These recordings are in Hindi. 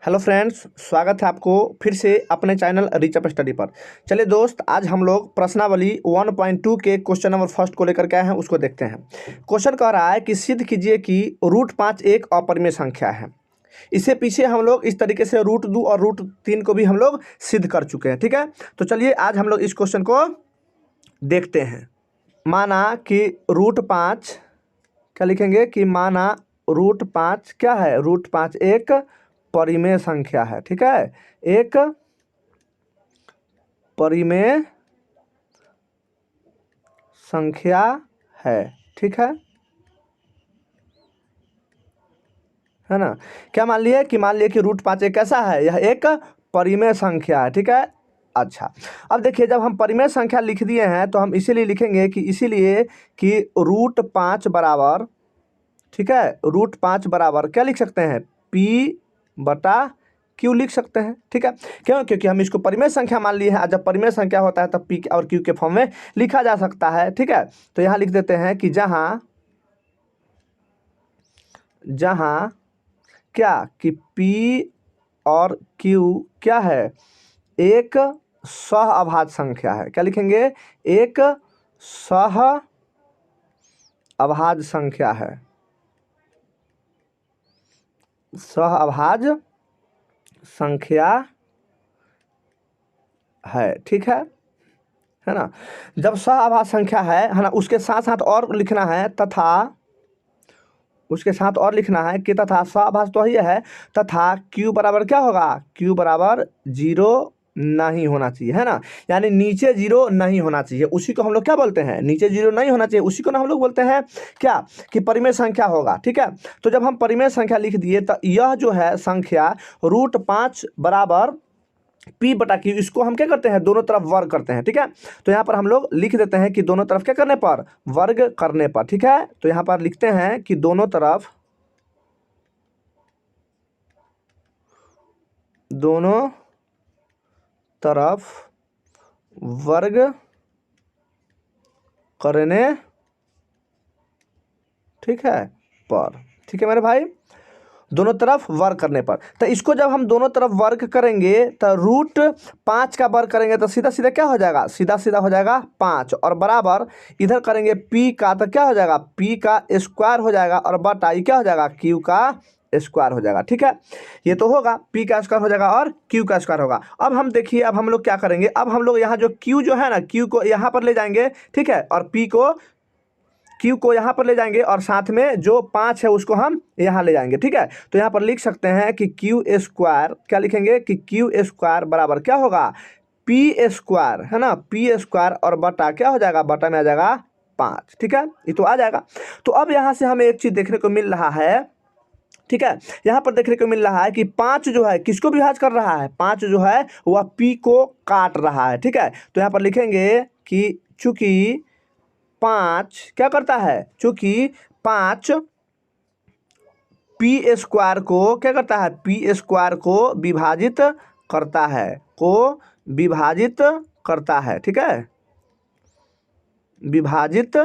हेलो फ्रेंड्स, स्वागत है आपको फिर से अपने चैनल रीचअप स्टडी पर। चलिए दोस्त, आज हम लोग प्रश्नावली 1.2 के क्वेश्चन नंबर फर्स्ट को लेकर के आए हैं, उसको देखते हैं। क्वेश्चन कह रहा है कि सिद्ध कीजिए कि √5 एक अपरिमेय संख्या है। इससे पीछे हम लोग इस तरीके से √2 और √3 को भी हम लोग सिद्ध कर चुके हैं। ठीक है, तो चलिए आज हम लोग इस क्वेश्चन को देखते हैं। माना कि √5 क्या लिखेंगे कि माना √5 क्या है, √5 एक परिमेय संख्या है। ठीक है, एक परिमेय संख्या है। ठीक है ना। क्या मान लिए कि √5 एक कैसा है, यह एक परिमेय संख्या है। ठीक है, अच्छा। अब देखिए, जब हम परिमेय संख्या लिख दिए हैं तो हम इसीलिए लिखेंगे कि √5 बराबर, ठीक है, √5 बराबर क्या लिख सकते हैं, P/Q लिख सकते हैं। ठीक है, क्यों? क्योंकि हम इसको परिमेय संख्या मान लिए हैं। जब परिमेय संख्या होता है तब P और Q के फॉर्म में लिखा जा सकता है। ठीक है, तो यहाँ लिख देते हैं कि जहाँ क्या कि P और Q क्या है, एक सह अभाज्य संख्या है। क्या लिखेंगे, एक सह अभाज्य संख्या है, सह अभाज्य संख्या है। ठीक है ना। जब सह अभाज्य संख्या है ना, उसके साथ साथ और लिखना है तथा सह अभाज्य तो ही है, तथा Q बराबर क्या होगा, Q बराबर 0 नहीं होना चाहिए, है ना। यानी नीचे 0 नहीं होना चाहिए, उसी को हम लोग क्या बोलते हैं, नीचे 0 नहीं होना चाहिए, उसी को ना हम लोग बोलते हैं क्या कि परिमेय संख्या होगा। ठीक है, तो जब हम परिमेय संख्या लिख दिए तो यह जो है संख्या √5 बराबर P/Q, इसको हम क्या करते हैं, दोनों तरफ वर्ग करते हैं। ठीक है, तो यहाँ पर हम लोग लिख देते हैं कि दोनों तरफ क्या करने पर, वर्ग करने पर। ठीक है, तो यहाँ पर लिखते हैं कि दोनों तरफ वर्ग करने, ठीक है, पर। ठीक है मेरे भाई, दोनों तरफ वर्ग करने पर। तो इसको जब हम दोनों तरफ वर्ग करेंगे तो √5 का वर्ग करेंगे तो सीधा सीधा क्या हो जाएगा, सीधा सीधा हो जाएगा 5, और बराबर इधर करेंगे P का तो क्या हो जाएगा, P का स्क्वायर हो जाएगा, और बटा ये क्या हो जाएगा, Q का स्क्वायर हो जाएगा। ठीक है, ये तो होगा, P का स्क्वायर हो जाएगा और Q का स्क्वायर होगा। अब हम देखिए, अब हम लोग क्या करेंगे, अब हम लोग यहाँ जो Q जो है ना, Q को यहाँ पर ले जाएंगे। ठीक है, और Q को यहाँ पर ले जाएंगे, और साथ में जो 5 है उसको हम यहाँ ले जाएंगे। ठीक है, तो यहाँ पर लिख सकते हैं कि Q स्क्वायर, क्या लिखेंगे कि Q स्क्वायर बराबर क्या होगा, P स्क्वायर, है ना, P स्क्वायर, और बटा क्या हो जाएगा, बटा में आ जाएगा 5। ठीक है, ये तो आ जाएगा। तो अब यहाँ से हमें एक चीज़ देखने को मिल रहा है। ठीक है, यहाँ पर देखने को मिल रहा है कि 5 जो है किसको विभाज्य कर रहा है, 5 जो है वह P को काट रहा है। ठीक है, तो यहाँ पर लिखेंगे कि चूंकि 5 क्या करता है, चूंकि 5 P स्क्वायर को क्या करता है, P स्क्वायर को विभाजित करता है, ठीक है, विभाजित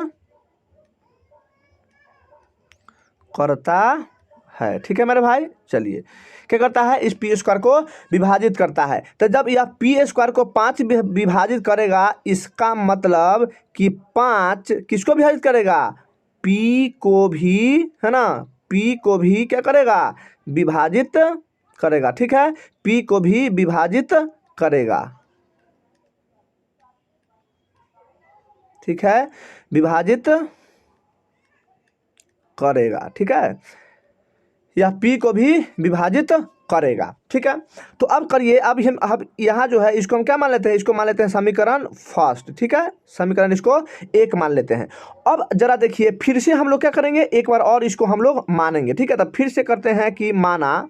करता है। ठीक है मेरे भाई, चलिए, क्या करता है, इस P स्क्वायर को विभाजित करता है। तो जब यह P स्क्वायर को 5 विभाजित करेगा, इसका मतलब कि 5 किसको विभाजित करेगा, P को भी, है ना, P को भी क्या करेगा, विभाजित करेगा। ठीक है, P को भी विभाजित करेगा। ठीक है, विभाजित करेगा। ठीक है, यह P को भी विभाजित करेगा। ठीक है, तो अब करिए, अब यहाँ जो है इसको हम क्या मान लेते हैं, इसको मान लेते हैं समीकरण फर्स्ट। ठीक है, समीकरण इसको 1 मान लेते हैं। अब जरा देखिए, फिर से हम लोग क्या करेंगे, एक बार और इसको हम लोग मानेंगे। ठीक है, तो फिर से करते हैं कि माना,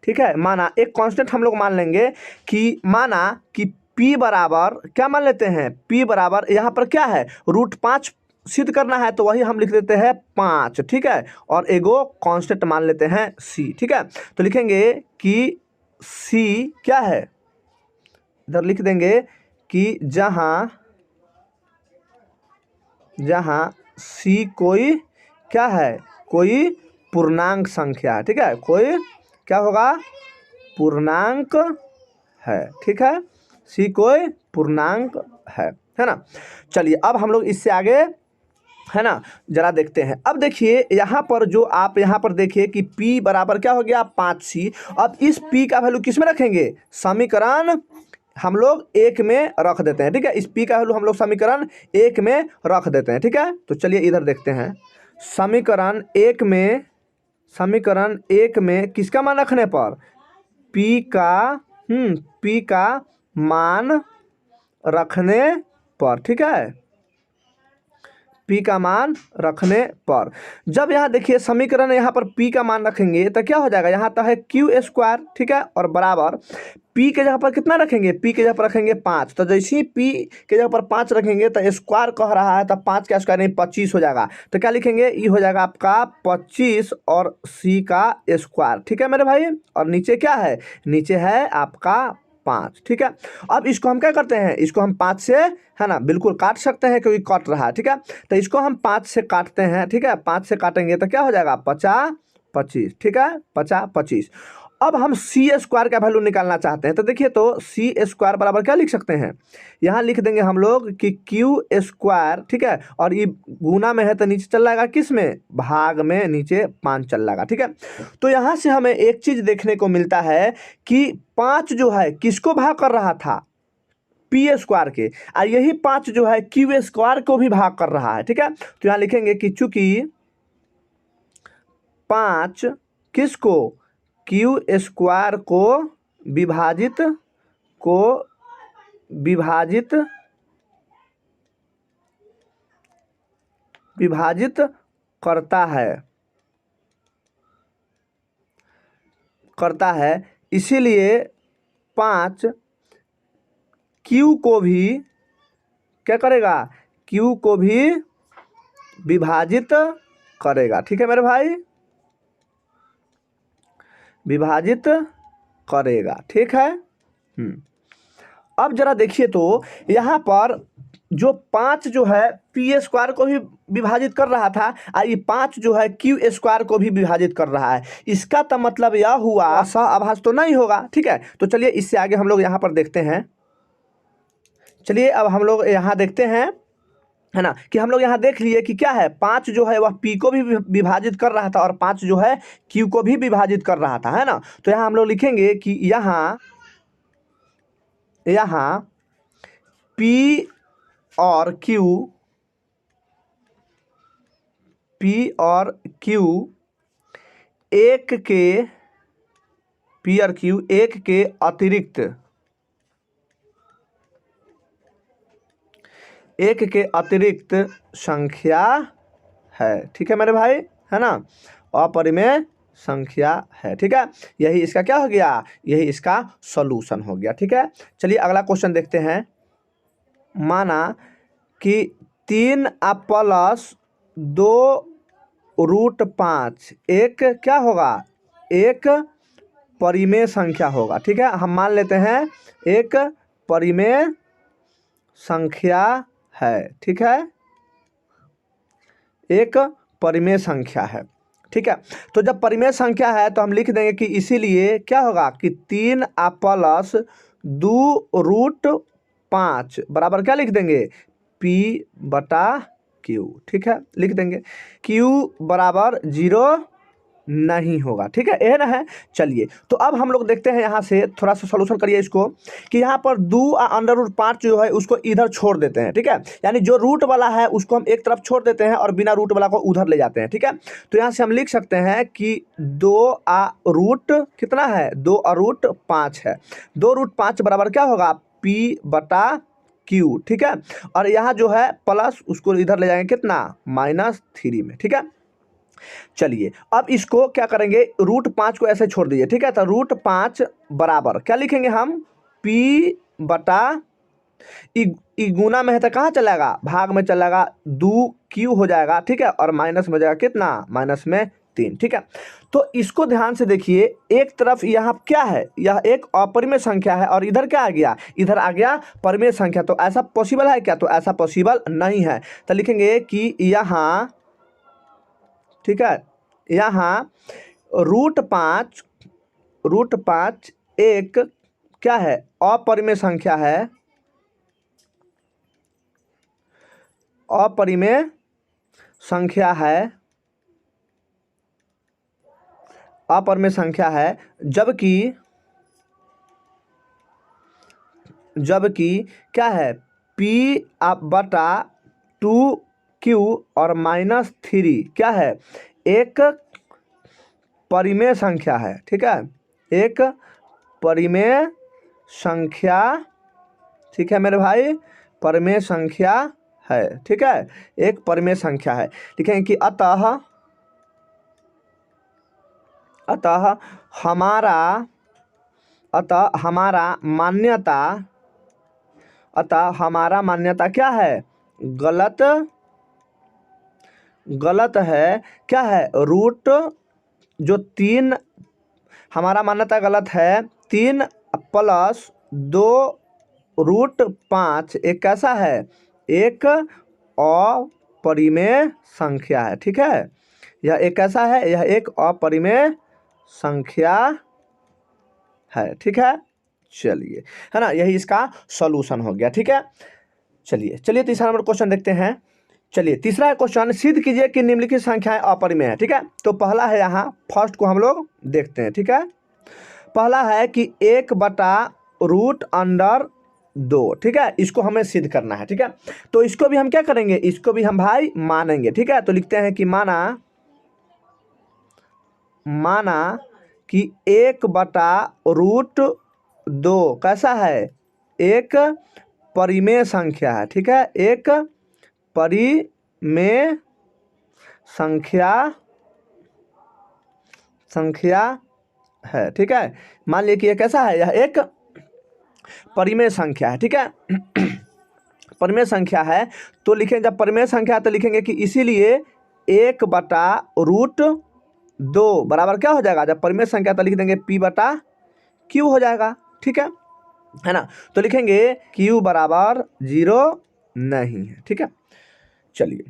ठीक है, माना एक कांस्टेंट हम लोग मान लेंगे कि माना कि P बराबर क्या मान लेते हैं, P बराबर यहाँ पर क्या है, √5 सिद्ध करना है, तो वही हम लिख देते हैं 5। ठीक है, और एगो कांस्टेंट मान लेते हैं C। ठीक है, तो लिखेंगे कि C क्या है, इधर लिख देंगे कि जहाँ C कोई क्या है, कोई पूर्णांक संख्या है। ठीक है, कोई क्या होगा, पूर्णांक है। ठीक है, सी कोई पूर्णांक है ना। चलिए अब हम लोग इससे आगे है ना जरा देखते हैं। अब देखिए यहाँ पर जो आप यहाँ पर देखिए कि P बराबर क्या हो गया, 5C। अब इस P का वैल्यू किस में रखेंगे, समीकरण हम लोग 1 में रख देते हैं। ठीक है, इस P का वैल्यू हम लोग समीकरण 1 में रख देते हैं। ठीक है, तो चलिए इधर देखते हैं। समीकरण 1 में किसका मान रखने पर, P का मान रखने पर। ठीक है, P का मान रखने पर जब यहाँ देखिए समीकरण यहाँ पर P का मान रखेंगे तो क्या हो जाएगा, यहाँ तो है Q²। ठीक है, और बराबर P के जगह पर कितना रखेंगे, P के जगह पर रखेंगे 5। तो जैसे ही P के जगह पर 5 रखेंगे तो स्क्वायर कह रहा है, तो 5 का स्क्वायर नहीं 25 हो जाएगा। तो क्या लिखेंगे, ये हो जाएगा आपका 25 और C का स्क्वायर। ठीक है मेरे भाई, और नीचे क्या है, नीचे है आपका 5। ठीक है, अब इसको हम क्या करते हैं, इसको हम 5 से है ना बिल्कुल काट सकते हैं क्योंकि कट रहा है। ठीक है, तो इसको हम 5 से काटते हैं। ठीक है, 5 से काटेंगे तो क्या हो जाएगा, 50 25। ठीक है, 50 25। अब हम C² का वैल्यू निकालना चाहते हैं, तो देखिए तो C² बराबर क्या लिख सकते हैं, यहाँ लिख देंगे हम लोग कि Q²। ठीक है, और ये गुना में है तो नीचे चल जाएगा किस में, भाग में, नीचे 5 चल जाएगा। ठीक है, तो यहाँ से हमें एक चीज देखने को मिलता है कि 5 जो है किसको भाग कर रहा था, P² के, और यही 5 जो है Q² को भी भाग कर रहा है। ठीक है, तो यहाँ लिखेंगे कि चूंकि 5 किसको, Q² को विभाजित करता है, इसीलिए 5 Q को भी क्या करेगा, Q को भी विभाजित करेगा। ठीक है मेरे भाई, विभाजित करेगा। ठीक है, अब जरा देखिए तो यहाँ पर जो 5 जो है P² को भी विभाजित कर रहा था, और ये 5 जो है Q² को भी विभाजित कर रहा है। इसका तो मतलब यह हुआ सहअभाज्य तो नहीं होगा। ठीक है, तो चलिए इससे आगे हम लोग यहाँ पर देखते हैं। चलिए अब हम लोग यहाँ देखते हैं है ना, कि हम लोग यहाँ देख लिए कि क्या है, 5 जो है वह P को भी विभाजित कर रहा था और 5 जो है Q को भी विभाजित कर रहा था, है ना। तो यहाँ हम लोग लिखेंगे कि यहाँ P और Q एक के अतिरिक्त संख्या है। ठीक है मेरे भाई, है ना, अपरिमेय संख्या है। ठीक है, यही इसका क्या हो गया, यही इसका सॉल्यूशन हो गया। ठीक है, चलिए अगला क्वेश्चन देखते हैं। माना कि 3 + 2√5 एक क्या होगा, एक परिमेय संख्या होगा। ठीक है, हम मान लेते हैं एक परिमेय संख्या है। ठीक है, एक परिमेय संख्या है। ठीक है, तो जब परिमेय संख्या है तो हम लिख देंगे कि इसीलिए क्या होगा कि 3 + 2√5 बराबर क्या लिख देंगे, P/Q। ठीक है, लिख देंगे Q बराबर 0 नहीं होगा। ठीक है, यह ना है। चलिए तो अब हम लोग देखते हैं, यहाँ से थोड़ा सा सॉल्यूशन करिए इसको, कि यहाँ पर 2 √5 जो है उसको इधर छोड़ देते हैं। ठीक है, यानी जो रूट वाला है उसको हम एक तरफ छोड़ देते हैं और बिना रूट वाला को उधर ले जाते हैं। ठीक है, तो यहाँ से हम लिख सकते हैं कि 2 कितना है, 2√5 है। 2√5 बराबर क्या होगा, P/Q। ठीक है, और यहाँ जो है प्लस उसको इधर ले जाएंगे कितना, -3 में। ठीक है, चलिए अब इसको क्या करेंगे, √5 को ऐसे छोड़ दीजिए। ठीक है, तो √5 बराबर क्या लिखेंगे हम, P/, गुना में है तो कहाँ चलेगा, भाग में चलेगा, 2Q हो जाएगा। ठीक है, और माइनस में हो जाएगा कितना, -3। ठीक है, तो इसको ध्यान से देखिए, एक तरफ यहाँ क्या है, यह एक अपरिमेय संख्या है और इधर क्या आ गया, इधर आ गया परिमेय संख्या। तो ऐसा पॉसिबल है क्या, तो ऐसा पॉसिबल नहीं है। तो लिखेंगे कि यहाँ, ठीक है, यहाँ √5 √5 एक क्या है, अपरिमेय संख्या है, अपरिमेय संख्या है, अपरिमेय संख्या है, जबकि क्या है, P/2Q और -3 क्या है, एक परिमेय संख्या है। ठीक है, एक परिमेय संख्या, ठीक है मेरे भाई, परिमेय संख्या है। ठीक है, एक परिमेय संख्या है। लिखेंगे कि अतः हमारा मान्यता क्या है, गलत है। क्या है, रूट जो 3, हमारा मान्यता गलत है, 3 + 2√5 एक कैसा है, एक अपरिमेय संख्या है। ठीक है, यह एक कैसा है, यह एक अपरिमेय संख्या है। ठीक है, चलिए, है ना, यही इसका सॉल्यूशन हो गया। ठीक है, चलिए तीसरा नंबर क्वेश्चन देखते हैं। चलिए तीसरा क्वेश्चन, सिद्ध कीजिए कि निम्नलिखित संख्याएं अपरिमेय है। ठीक है, तो पहला है, यहाँ फर्स्ट को हम लोग देखते हैं। ठीक है, पहला है कि 1/√2। ठीक है, इसको हमें सिद्ध करना है। ठीक है, तो इसको भी हम क्या करेंगे, इसको भी हम भाई मानेंगे। ठीक है, तो लिखते हैं कि माना कि 1/√2 कैसा है, एक परिमेय संख्या है। ठीक है, एक परिमेय संख्या है। ठीक है, मान लीजिए कि यह कैसा है, यह एक परिमेय संख्या है। ठीक है, परिमेय संख्या है, तो लिखेंगे, जब परिमेय संख्या है तो लिखेंगे कि इसीलिए 1/√2 बराबर क्या हो जाएगा, जब परिमेय संख्या तो लिख देंगे P/Q हो जाएगा। ठीक है ना, तो लिखेंगे Q बराबर 0 नहीं है। ठीक है, चलिए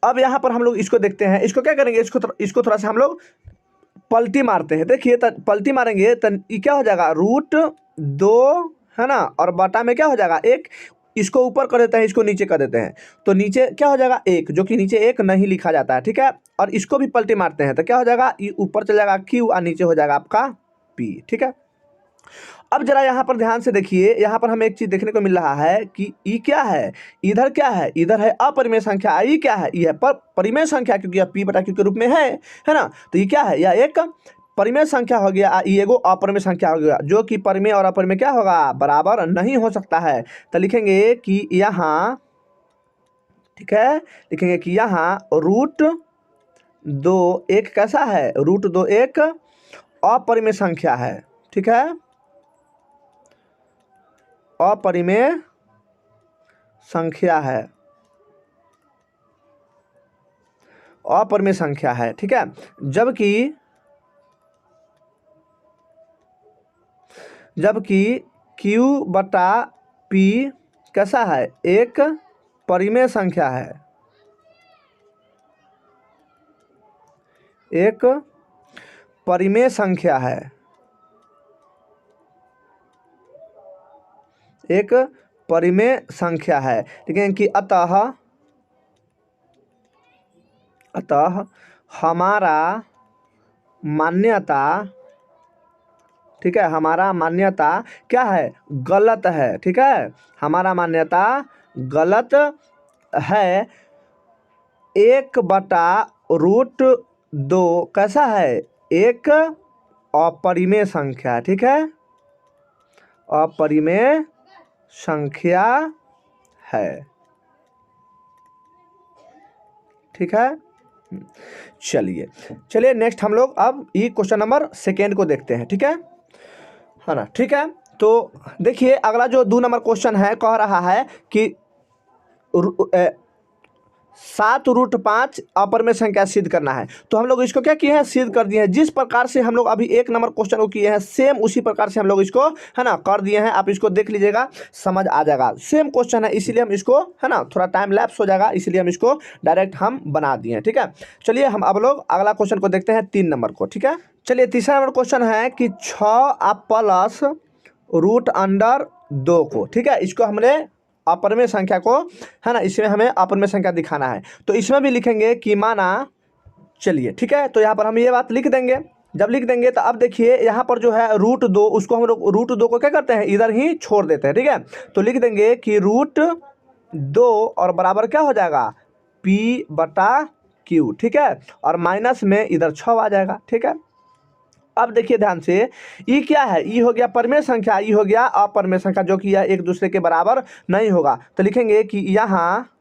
अब यहाँ पर हम लोग इसको देखते हैं, इसको क्या करेंगे, इसको थोड़ा सा हम लोग पलटी मारते हैं। देखिए, पलटी मारेंगे तो ये क्या हो जाएगा, √2 है ना, और बटा में क्या हो जाएगा, एक, इसको ऊपर कर देते हैं, इसको नीचे कर देते हैं, तो नीचे क्या हो जाएगा, एक, जो कि नीचे एक नहीं लिखा जाता है। ठीक है, और इसको भी पलटी मारते हैं तो क्या हो जाएगा, ये ऊपर चल जाएगा Q और नीचे हो जाएगा आपका P। ठीक है, अब जरा यहाँ पर ध्यान से देखिए, यहाँ पर हमें एक चीज देखने को मिल रहा है कि ई क्या है, इधर क्या है, इधर है अपरिमेय संख्या, ई क्या है, ये है परिमेय संख्या, क्योंकि यह P/Q के रूप में है ना, तो ये क्या है, यह एक परिमेय संख्या हो गया, ये एगो अपरिमेय संख्या हो गया, जो कि परिमेय और अपरिमेय क्या होगा, बराबर नहीं हो सकता है। तो लिखेंगे कि यहाँ, ठीक है, लिखेंगे कि यहाँ √2 एक कैसा है, √2 एक अपरिमेय संख्या है। ठीक है, अपरिमेय संख्या है, अपरिमेय संख्या है। ठीक है, जबकि Q/P कैसा है, एक परिमेय संख्या है, एक परिमेय संख्या है, एक परिमेय संख्या है। लिखेंगे कि अतः हमारा मान्यता, ठीक है, हमारा मान्यता क्या है, गलत है। ठीक है, हमारा मान्यता गलत है, 1/√2 कैसा है, एक अपरिमेय संख्या है। ठीक है, अपरिमेय संख्या है। ठीक है, चलिए नेक्स्ट हम लोग अब ये क्वेश्चन नंबर 2 को देखते हैं। ठीक है ना, ठीक है, तो देखिए अगला जो 2 नंबर क्वेश्चन है, कह रहा है कि 7√5 अपर में संख्या सिद्ध करना है। तो हम लोग इसको क्या किए हैं, सिद्ध कर दिए हैं। जिस प्रकार से हम लोग अभी 1 नंबर क्वेश्चन को किए हैं सेम उसी प्रकार से हम लोग इसको है ना कर दिए हैं। आप इसको देख लीजिएगा, समझ आ जाएगा। सेम क्वेश्चन है इसीलिए हम इसको है ना थोड़ा टाइम लैप्स हो जाएगा, इसलिए हम इसको डायरेक्ट हम बना दिए हैं। ठीक है, चलिए हम अब लोग अगला क्वेश्चन को देखते हैं 3 नंबर को। ठीक है, चलिए तीसरा नंबर क्वेश्चन है कि 6 प्लस √2 को, ठीक है, इसको हमने अपर में संख्या को है ना इसमें हमें अपर में संख्या दिखाना है। तो इसमें भी लिखेंगे कि माना, चलिए ठीक है, तो यहाँ पर हम ये बात लिख देंगे। जब लिख देंगे तो अब देखिए यहाँ पर जो है √2 उसको हम लोग √2 को क्या करते हैं, इधर ही छोड़ देते हैं। ठीक है, तो लिख देंगे कि √2 और बराबर क्या हो जाएगा, P/Q। ठीक है, और माइनस में इधर 6 आ जाएगा। ठीक है, अब देखिए ध्यान से, ई क्या है, ई हो गया परमेय संख्या, ई हो गया अपरमेय संख्या, जो कि यह एक दूसरे के बराबर नहीं होगा। तो लिखेंगे कि यहाँ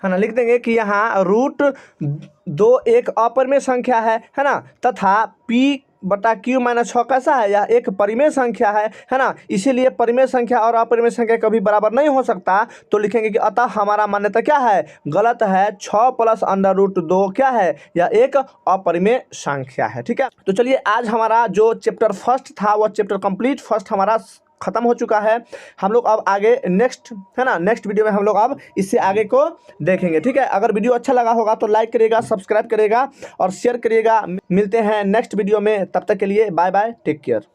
है ना, लिख देंगे कि यहाँ √2 एक अपरमेय संख्या है ना, तथा P/Q - 6 कैसा है, यह एक परिमेय संख्या है ना, इसीलिए परिमेय संख्या और अपरिमेय संख्या कभी बराबर नहीं हो सकता। तो लिखेंगे कि अतः हमारा मान्यता क्या है, गलत है। 6 प्लस √2 क्या है, यह एक अपरिमेय संख्या है। ठीक है, तो चलिए आज हमारा जो चैप्टर फर्स्ट था वह चैप्टर कंप्लीट फर्स्ट हमारा खत्म हो चुका है। हम लोग अब आगे नेक्स्ट है ना, नेक्स्ट वीडियो में हम लोग अब इससे आगे को देखेंगे। ठीक है, अगर वीडियो अच्छा लगा होगा तो लाइक करिएगा, सब्सक्राइब करिएगा और शेयर करिएगा। मिलते हैं नेक्स्ट वीडियो में, तब तक के लिए बाय बाय, टेक केयर।